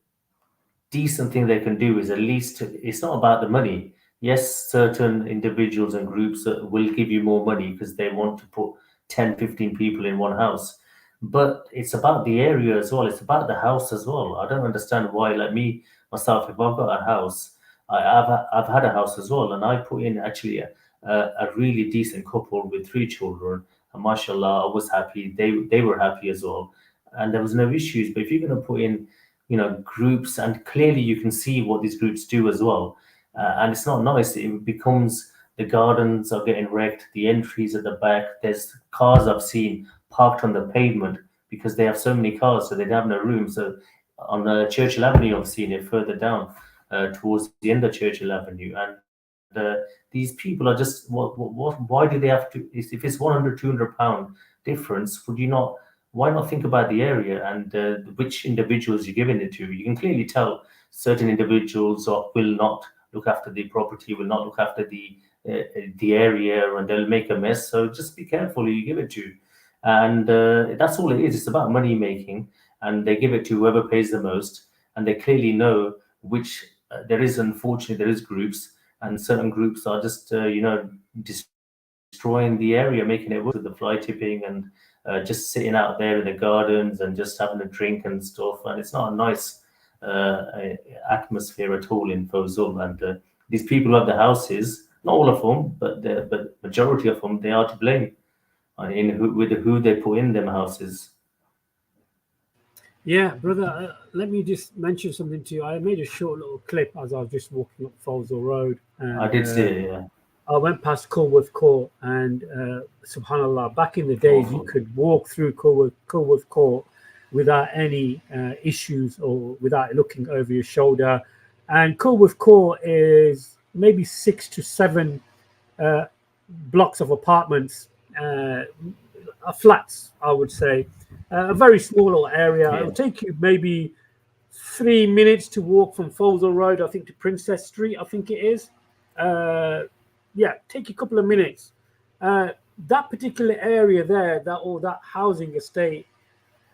decent thing they can do is at least it's not about the money. Yes, certain individuals and groups will give you more money because they want to put 10, 15 people in one house. But it's about the area as well. It's about the house as well. I don't understand why, like me, myself, if I've got a house, I've had a house as well, and I put in actually a really decent couple with 3 children. And mashallah, I was happy. They were happy as well, and there was no issues. But if you're going to put in, groups, and clearly you can see what these groups do as well, and it's not nice. It becomes the gardens are getting wrecked, the entries at the back. There's cars I've seen parked on the pavement because they have so many cars, so they don't have no room. So on Churchill Avenue, I've seen it further down towards the end of Churchill Avenue, and these people are just what? Why do they have to? If it's 100, 200 pound difference, would you not? Why not think about the area and which individuals you're giving it to? You can clearly tell certain individuals will not look after the property, will not look after the area, and they'll make a mess. So just be careful who you give it to, and that's all it is. It's about money making, and they give it to whoever pays the most, and they clearly know which. Unfortunately, there is groups, and certain groups are just destroying the area, making it worse with the fly tipping and just sitting out there in the gardens and just having a drink and stuff. And it's not a nice atmosphere at all in Fozul. And these people who have the houses, not all of them, but majority of them, they are to blame with who they put in them houses. Yeah, brother, let me just mention something to you. I made a short little clip as I was just walking up Foleshill Road. And, I did see it, yeah. I went past Culworth Court, and subhanAllah, back in the days, you could walk through Culworth Court without any issues or without looking over your shoulder. And Culworth Court is maybe 6 to 7 blocks of apartments, flats, I would say. A very small little area. Yeah. It'll take you maybe 3 minutes to walk from Foleshill Road, I think, to Princess Street, I think it is. Take a couple of minutes. That particular area there, that housing estate,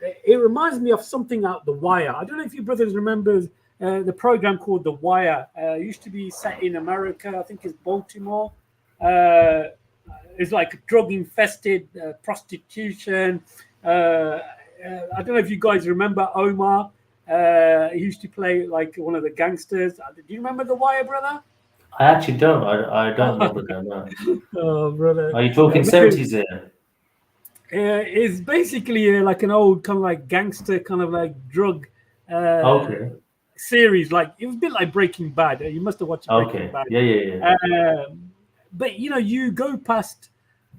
it reminds me of something out The Wire. I don't know if you brothers remember the program called The Wire. It used to be set in America, I think it's Baltimore. It's like drug-infested prostitution. I don't know if you guys remember Omar. He used to play like one of the gangsters. Do you remember The Wire, brother? I actually don't. I don't remember that. No. Oh, brother. Are you talking 70s here? It's basically like an old kind of like gangster kind of like drug series. Like it was a bit like Breaking Bad. You must have watched Breaking Bad. Yeah. But you go past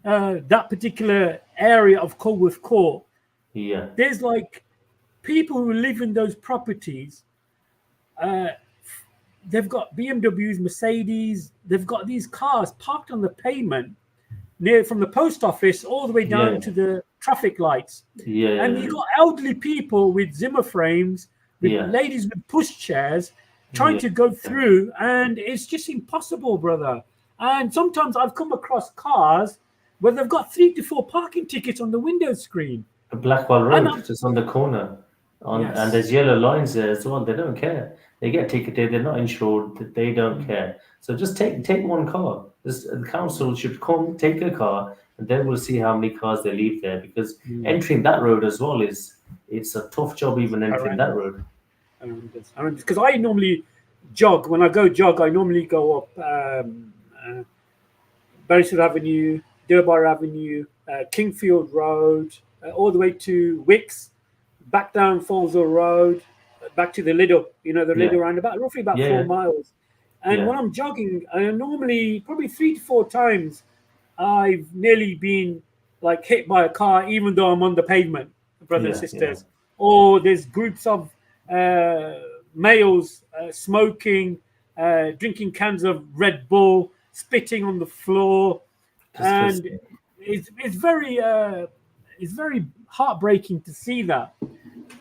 that particular area of Culworth Court. Yeah. There's like people who live in those properties. They've got BMWs, Mercedes. They've got these cars parked on the pavement near from the post office all the way down to the traffic lights. Yeah. And you've got elderly people with Zimmer frames, with ladies with push chairs trying to go through, and it's just impossible, brother. And sometimes I've come across cars where they've got 3 to 4 parking tickets on the window screen. The Blackwell Road, just on the corner. And there's yellow lines there as well. They don't care. They get ticketed. They're not insured. They don't care. So just take one car. The council should come, take a car, and then we'll see how many cars they leave there. Because entering that road as well it's a tough job even entering that road. Because I normally jog. When I go jog, I normally go up Beresford Avenue, Durbar Avenue, Kingfield Road, all the way to Wicks, back down Foleshill Road, back to the Lido, the Lido roundabout, roughly about 4 miles. And when I'm jogging, normally probably 3 to 4 times, I've nearly been like hit by a car, even though I'm on the pavement, brothers and sisters. Or there's groups of males smoking, drinking cans of Red Bull, spitting on the floor, and it's very heartbreaking to see that.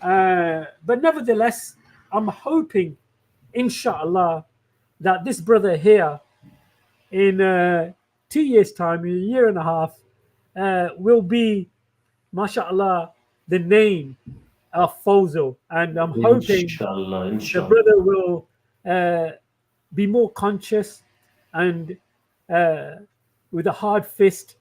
But nevertheless, I'm hoping, inshallah, that this brother here, in 2 years' time, in a year and a half, will be, mashallah, the name Foleshill, and I'm hoping Inshallah, the inshallah. brother will be more conscious and with a hard fist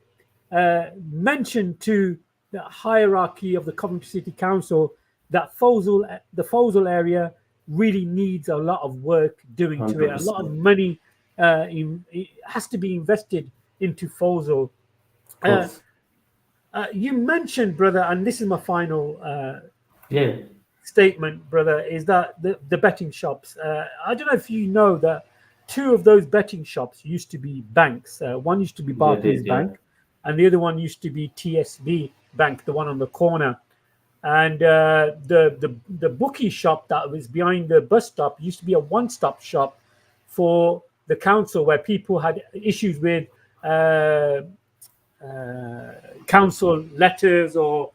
mention to the hierarchy of the Coventry City Council that the Foleshill area really needs a lot of work doing to it. A lot of 100%. money it has to be invested into Foleshill. Of Uh, course. you mentioned, brother, and this is my final Yeah. statement, brother, is that the betting shops. I don't know if you know that two of those betting shops used to be banks. One used to be Yeah, Barclays did, yeah. Bank, and the other one used to be TSB Bank, the one on the corner. And the bookie shop that was behind the bus stop used to be a one-stop shop for the council, where people had issues with uh, council letters or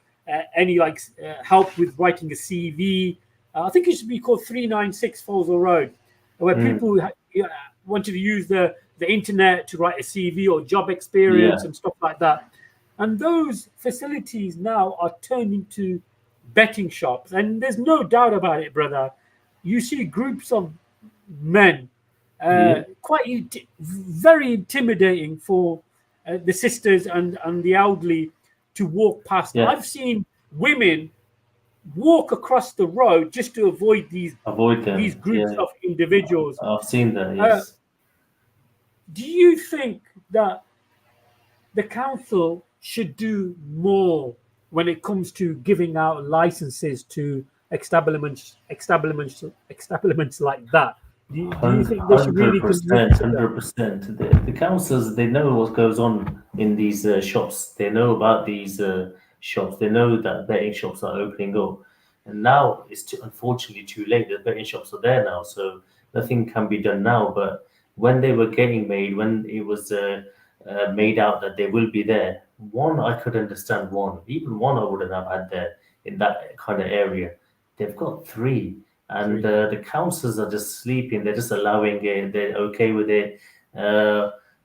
any help with writing a CV. I think it should be called 396 Foleshill Road, where Mm, people wanted to use the internet to write a CV or job experience yeah. and stuff like that. And those facilities now are turned into betting shops. And there's no doubt about it, brother. You see groups of men, Yeah. very intimidating for the sisters and the elderly to walk past. Yeah. I've seen women walk across the road just to avoid Avoid these them. groups Yeah. of individuals. I've seen that. Uh, Yes. do you think that the council should do more when it comes to giving out licenses to establishments like that? Do you think they should really 100%, consider? 100%. The councils, they know what goes on in these shops. They know about these shops. They know that betting shops are opening up. And now it's unfortunately too late. The betting shops are there now, so nothing can be done now. But when they were getting made, when it was made out that they will be there, one, I could understand one. Even one I wouldn't have had there in that kind of area. They've got three, and Three. the councillors are just sleeping. They're just allowing it. They're okay with it.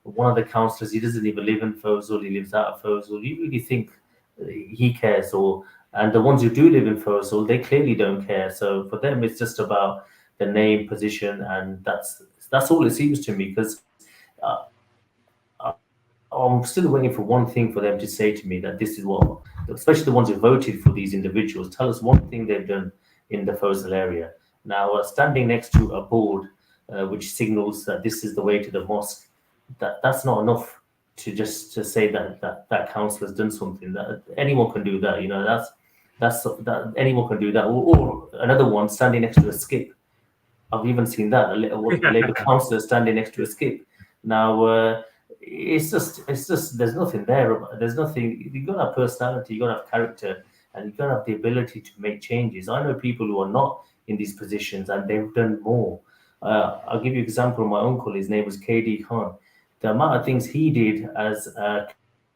One of the councillors, he doesn't even live in Foleshill. He lives out of Foleshill. You really think he cares? Or and the ones who do live in Foleshill, they clearly don't care. So for them, it's just about the name, position, and that's all it seems to me. Because uh, I'm still waiting for one thing for them to say to me that this is what, especially the ones who voted for these individuals, tell us one thing they've done in the Foleshill area. Now, standing next to a board which signals that this is the way to the mosque, that's not enough to say that council has done something. That anyone can do that. You know, that anyone can do that. Or another one standing next to a skip. I've even seen that a Labour councillor standing next to a skip. Now, it's just there's nothing there. There's nothing. You got to have personality. You got to have character, and you got to have the ability to make changes. I know people who are not in these positions, and they've done more. I'll give you an example. My uncle, his name was KD Khan. The amount of things he did as a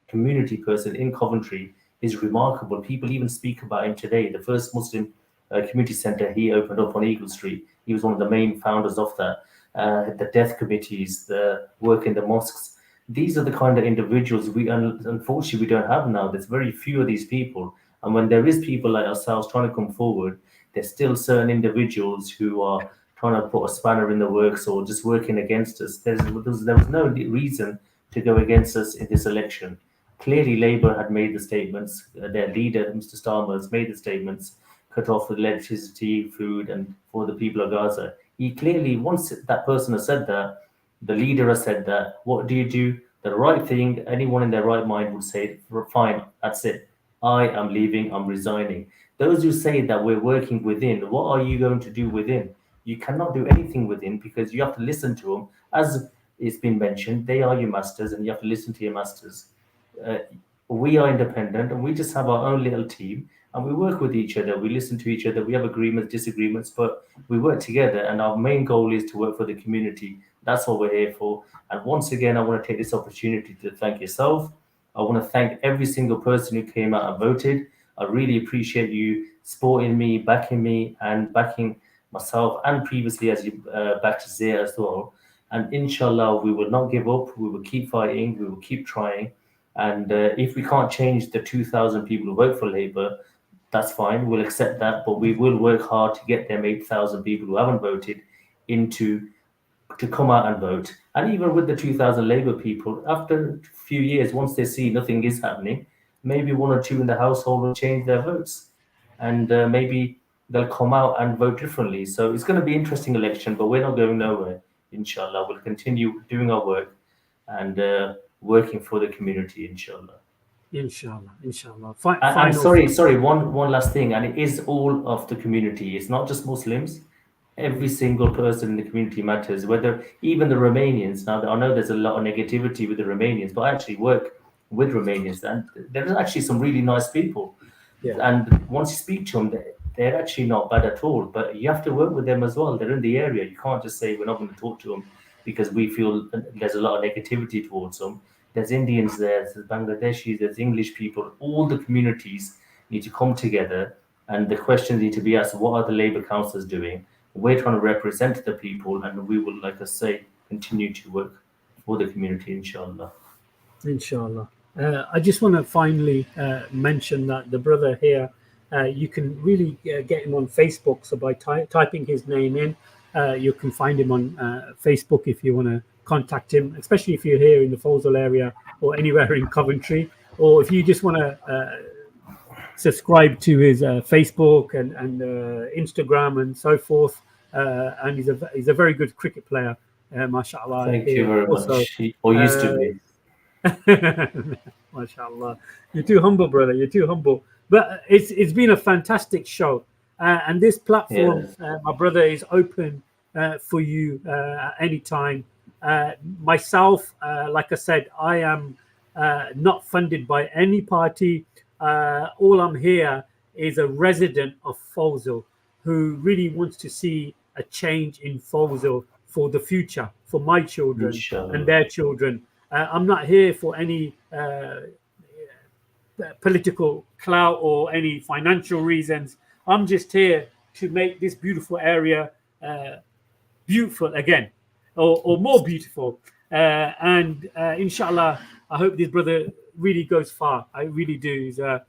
community person in Coventry is remarkable. People even speak about him today. The first Muslim community centre he opened up on Eagle Street. He was one of the main founders of that. The death committees, the work in the mosques. These are the kind of individuals unfortunately we don't have now. There's very few of these people, and when there is people like ourselves trying to come forward, there's still certain individuals who are trying to put a spanner in the works or just working against us. There was no reason to go against us in this election. Clearly, Labour had made the statements. Their leader, Mr. Starmer, has made the statements, cut off the electricity, food, and for the people of Gaza. He clearly, once that person has said that, the leader has said that, what do you do? The right thing, anyone in their right mind would say, fine, that's it. I am leaving, I'm resigning. Those who say that we're working within, what are you going to do within? You cannot do anything within because you have to listen to them. As it's been mentioned, they are your masters and you have to listen to your masters. Uh, we are independent and we just have our own little team and we work with each other. We listen to each other. We have agreements, disagreements, but we work together. And our main goal is to work for the community. That's what we're here for. And once again, I want to take this opportunity to thank yourself. I want to thank every single person who came out and voted. I really appreciate you supporting me, and backing myself, and previously as you backed Zia as well. And inshallah, we will not give up. We will keep fighting. We will keep trying. And if we can't change the 2,000 people who vote for Labour, that's fine. We'll accept that, but we will work hard to get them 8,000 people who haven't voted into to come out and vote. And even with the 2,000 Labour people, after a few years, once they see nothing is happening, maybe one or two in the household will change their votes, and maybe they'll come out and vote differently. So it's going to be an interesting election, but we're not going nowhere. Inshallah, we'll continue doing our work and working for the community. Inshallah. Inshallah. And sorry, one last thing, and it is all of the community. It's not just Muslims. Every single person in the community matters, whether even the Romanians. Now, I know there's a lot of negativity with the Romanians, but I actually work with Romanians, and there's actually some really nice people. Yeah. And once you speak to them, they're actually not bad at all. But you have to work with them as well. They're in the area. You can't just say we're not going to talk to them because we feel there's a lot of negativity towards them. There's Indians there, there's Bangladeshis, there's English people. All the communities need to come together, and the questions need to be asked: what are the Labour councillors doing? We're trying to represent the people, and we will, like I say, continue to work for the community, inshallah. Inshallah. I just want to finally mention that the brother here, you can really get him on Facebook. So by typing his name in, you can find him on Facebook if you want to contact him, especially if you're here in the Foleshill area or anywhere in Coventry, or if you just want to subscribe to his Facebook and Instagram and so forth. And he's a very good cricket player, mashallah. Thank you very much. Or used to be. Mashallah. You're too humble, brother. You're too humble. But it's been a fantastic show. And this platform, yes, my brother, is open for you at any time. Myself, like I said, I am not funded by any party. All I'm here is a resident of Foleshill who really wants to see a change in Foleshill for the future, for my children and their children. I'm not here for any political clout or any financial reasons. I'm just here to make this beautiful area beautiful again, or more beautiful. And inshallah, I hope this brother really goes far. I really do. He's an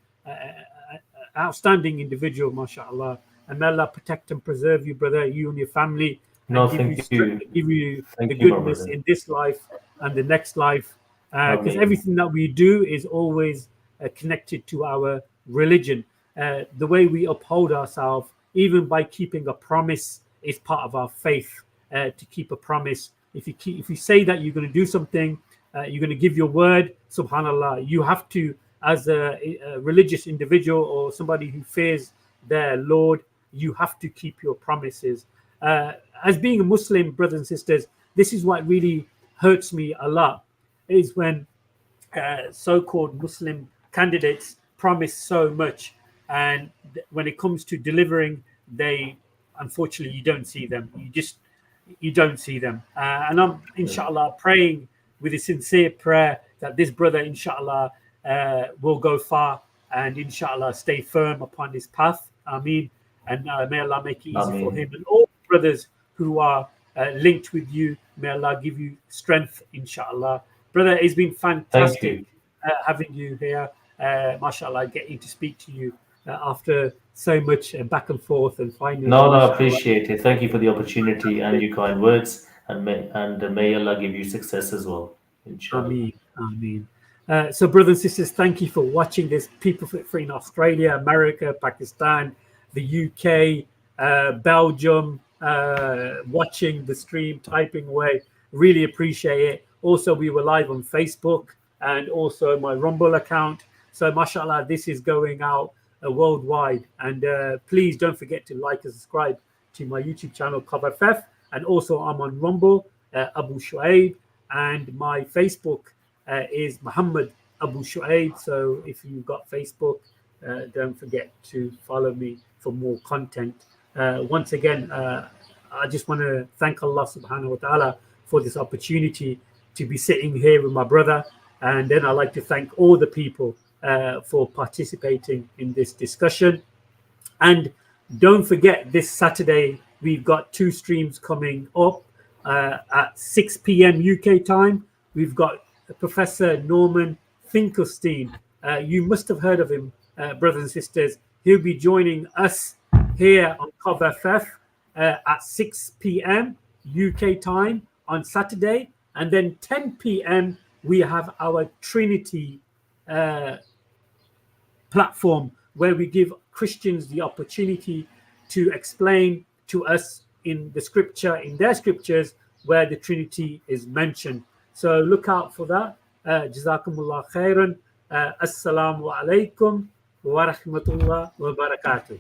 outstanding individual, mashallah. And may Allah protect and preserve you, brother, you and your family. No, and thank you. Give you the goodness in this life and the next life. Because everything that we do is always connected to our religion. The way we uphold ourselves, even by keeping a promise, is part of our faith. To keep a promise, if you say that you're going to do something, you're going to give your word, subhanallah, you have to, as a religious individual or somebody who fears their Lord, you have to keep your promises. As being a Muslim, brothers and sisters, this is what really hurts me a lot, is when so-called Muslim candidates promise so much, and when it comes to delivering, they, unfortunately, you don't see them. You don't see them. And I'm, inshallah, praying with a sincere prayer that this brother, inshallah, will go far and, inshallah, stay firm upon his path. Ameen. And may Allah make it easy for him and all brothers who are linked with you. May Allah give you strength, inshallah. Brother, it's been fantastic having you here. Mashallah, getting to speak to you after so much back and forth and finally. No, I appreciate it. Thank you for the opportunity and your kind words. And may Allah give you success as well. Inshallah. Ameen. Ameen. So, brothers and sisters, thank you for watching this. People free in Australia, America, Pakistan, the UK, Belgium, watching the stream, typing away. Really appreciate it. Also, we were live on Facebook and also my Rumble account. So, mashallah, this is going out worldwide. And please don't forget to like and subscribe to my YouTube channel, CovFF. And also, I'm on Rumble, Abu Shuaib. And my Facebook is Muhammad Abu Shuaib. So if you've got Facebook, don't forget to follow me for more content. Once again, I just want to thank Allah subhanahu wa ta'ala for this opportunity to be sitting here with my brother. And then I'd like to thank all the people for participating in this discussion. And don't forget, this Saturday, we've got 2 streams coming up at 6 p.m. UK time. We've got Professor Norman Finkelstein. You must have heard of him, brothers and sisters. He'll be joining us here on Cover FF at 6 p.m. UK time on Saturday, and then 10 p.m. we have our Trinity platform where we give Christians the opportunity to explain to us in the scripture, in their scriptures, where the Trinity is mentioned. So look out for that. Jazakumullah khairan. Assalamu alaikum wa rahmatullah wa barakatuh.